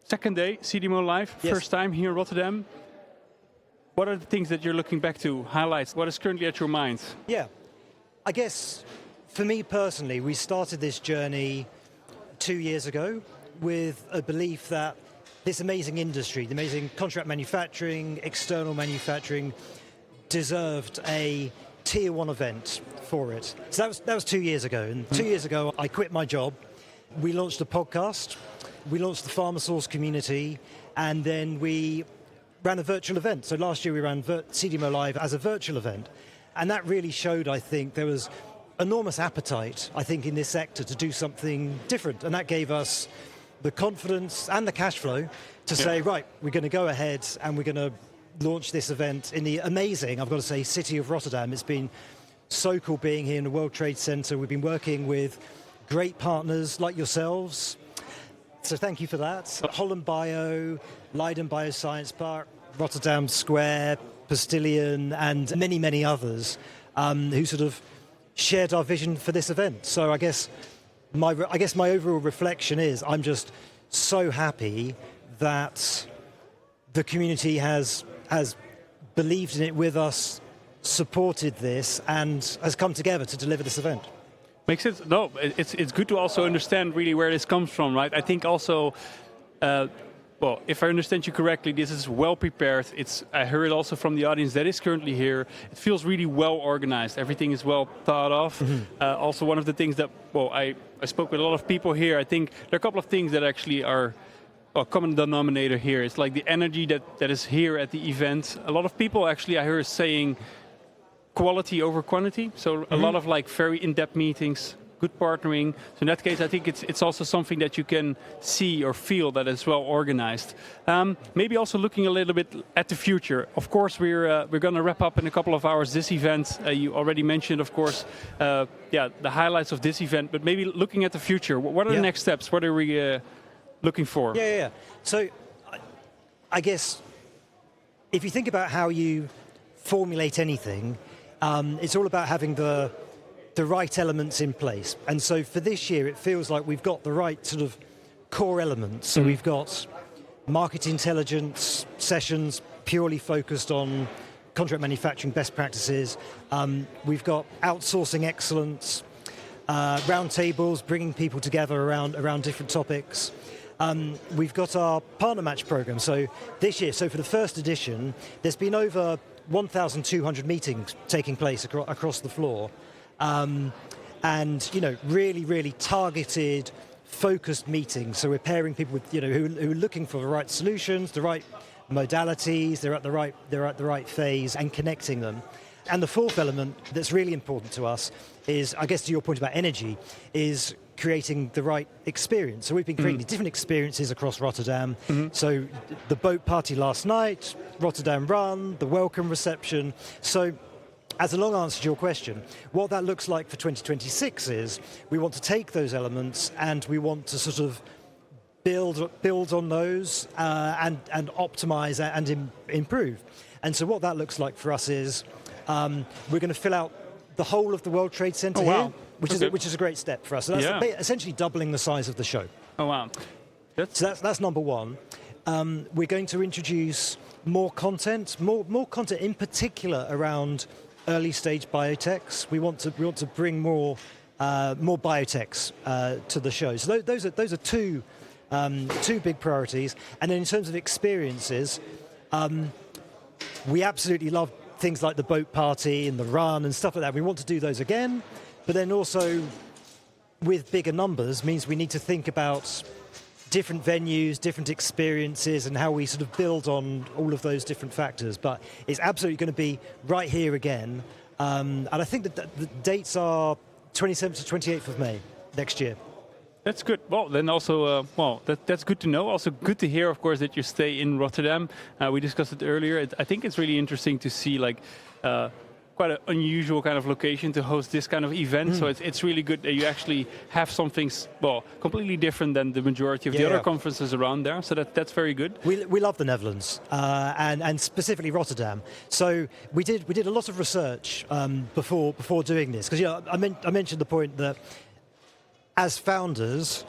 Second day, CDMO Live, Yes. first time here in Rotterdam. What are the things that you're looking back to, highlights? What is currently at your mind? Yeah, I guess for me personally, we started this journey 2 years ago with a belief that this amazing industry, the amazing contract manufacturing, external manufacturing, deserved a tier one event for it. So that was 2 years ago. And 2 years ago, I quit my job. We launched a podcast. We launched the PharmaSource community. And then we ran a virtual event. So last year we ran CDMO Live as a virtual event. And that really showed, I think, there was enormous appetite, I think, in this sector to do something different. And that gave us the confidence and the cash flow to say, right, we're going to go ahead and we're going to launch this event in the amazing, I've got to say, city of Rotterdam. It's been so cool being here in the World Trade Center. We've been working with great partners like yourselves. So thank you for that. Holland Bio, Leiden Bioscience Park, Rotterdam Square, Postillion, and many, many others who sort of shared our vision for this event. So I guess my overall reflection is I'm just so happy that the community has believed in it with us, supported this, and has come together to deliver this event. Makes sense. No, it's good to also understand really where this comes from, right? I think also, well, if I understand you correctly, this is well prepared. I heard also from the audience that is currently here. It feels really well organized. Everything is well thought of. Also, one of the things that, well, I spoke with a lot of people here. I think there are a couple of things that actually are a common denominator here. It's like the energy that is here at the event. A lot of people actually I heard saying quality over quantity. So a lot of like very in-depth meetings, good partnering. So in that case, I think it's also something that you can see or feel that is well organized. Maybe also looking a little bit at the future. Of course, we're going to wrap up in a couple of hours this event. You already mentioned, of course, the highlights of this event. But maybe looking at the future, what are the next steps? What are we looking for? Yeah. So I guess if you think about how you formulate anything, it's all about having the right elements in place. And so for this year, it feels like we've got the right sort of core elements. So we've got market intelligence sessions purely focused on contract manufacturing best practices. We've got outsourcing excellence, roundtables, bringing people together around different topics. We've got our partner match program. So this year, so for the first edition, there's been over 1,200 meetings taking place across the floor. And, really, really targeted, focused meetings. So we're pairing people with, who are looking for the right solutions, the right modalities, they're at the right phase, and connecting them. And the fourth element that's really important to us is, I guess to your point about energy, is creating the right experience. So we've been creating different experiences across Rotterdam. So the boat party last night, Rotterdam Run, the welcome reception. So as a long answer to your question, what that looks like for 2026 is we want to take those elements and we want to sort of build on those and optimize and improve. And so what that looks like for us is we're going to fill out the whole of the World Trade Center here, which is a great step for us. So that's essentially doubling the size of the show. Oh, wow. So that's number one. We're going to introduce more content in particular around early stage biotechs. We want to bring more biotechs to the show. So those are two big priorities. And then in terms of experiences, we absolutely love things like the boat party and the run and stuff like that. We want to do those again, but then also with bigger numbers means we need to think about different venues, different experiences, and how we sort of build on all of those different factors. But it's absolutely going to be right here again. And I think that the dates are 27th to 28th of May next year. That's good. Well, then also, that's good to know. Also good to hear, of course, that you stay in Rotterdam. We discussed it earlier. I think it's really interesting to see quite an unusual kind of location to host this kind of event. So it's really good that you actually have something, completely different than the majority of the other conferences around there. So that's very good. We love the Netherlands and specifically Rotterdam. So we did a lot of research before doing this because I mentioned the point that as founders,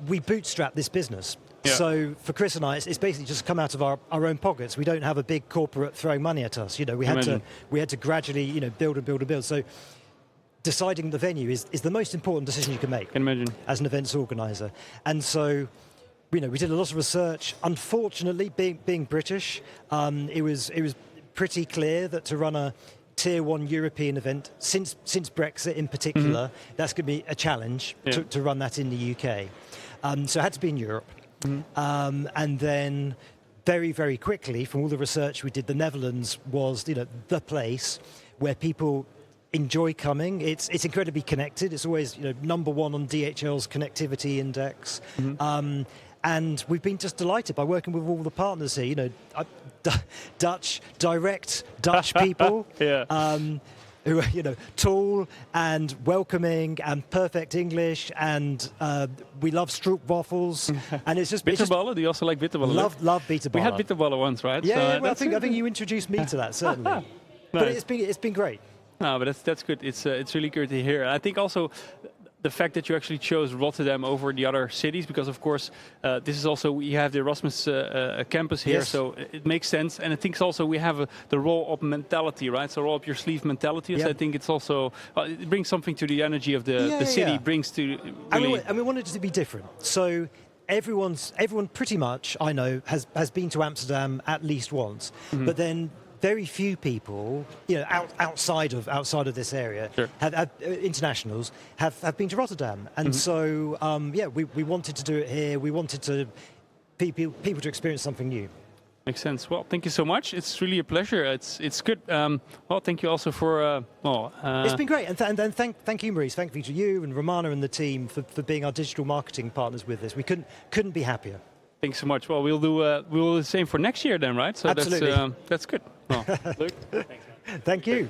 we bootstrap this business. Yeah. So for Chris and I, it's basically just come out of our own pockets. We don't have a big corporate throwing money at us. We had to gradually build and build and build. So deciding the venue is the most important decision you can make. Can imagine. As an events organizer. And so we did a lot of research. Unfortunately, being British, it was pretty clear that to run a tier 1 European event, since Brexit in particular, that's going to be a challenge to run that in the UK. So it had to be in Europe. And then very, very quickly, from all the research we did, the Netherlands was the place where people enjoy coming. It's incredibly connected. It's always number 1 on DHL's connectivity index. And we've been just delighted by working with all the partners here. Direct Dutch people. Who are tall and welcoming and perfect English, and we love stroopwafels, and it's just bitterballen. Do you also like bitterballen? Love bitterballen. We had bitterballen once, right? Yeah, well, I think you introduced me to that certainly. Nice. But it's been great. No, but that's good. It's really good to hear. I think also the fact that you actually chose Rotterdam over the other cities, because of course this is also, we have the Erasmus campus here, so it makes sense. And I think also we have the roll-up mentality, right? So roll up your sleeve mentality. So I think it's also, it brings something to the energy of the city, brings to really... And we wanted it to be different. So everyone pretty much, I know, has been to Amsterdam at least once, but then very few people, outside of this area, have internationals have been to Rotterdam, and so we wanted to do it here. We wanted to people to experience something new. Makes sense. Well, thank you so much. It's really a pleasure. It's good. Well, thank you also for. It's been great, and thank you, Maurice. Thank you to you and Romana and the team for being our digital marketing partners with this. We couldn't be happier. Thanks so much. Well, we'll do the same for next year then, right? So absolutely. That's good. Well, Luke, thanks. Thank you.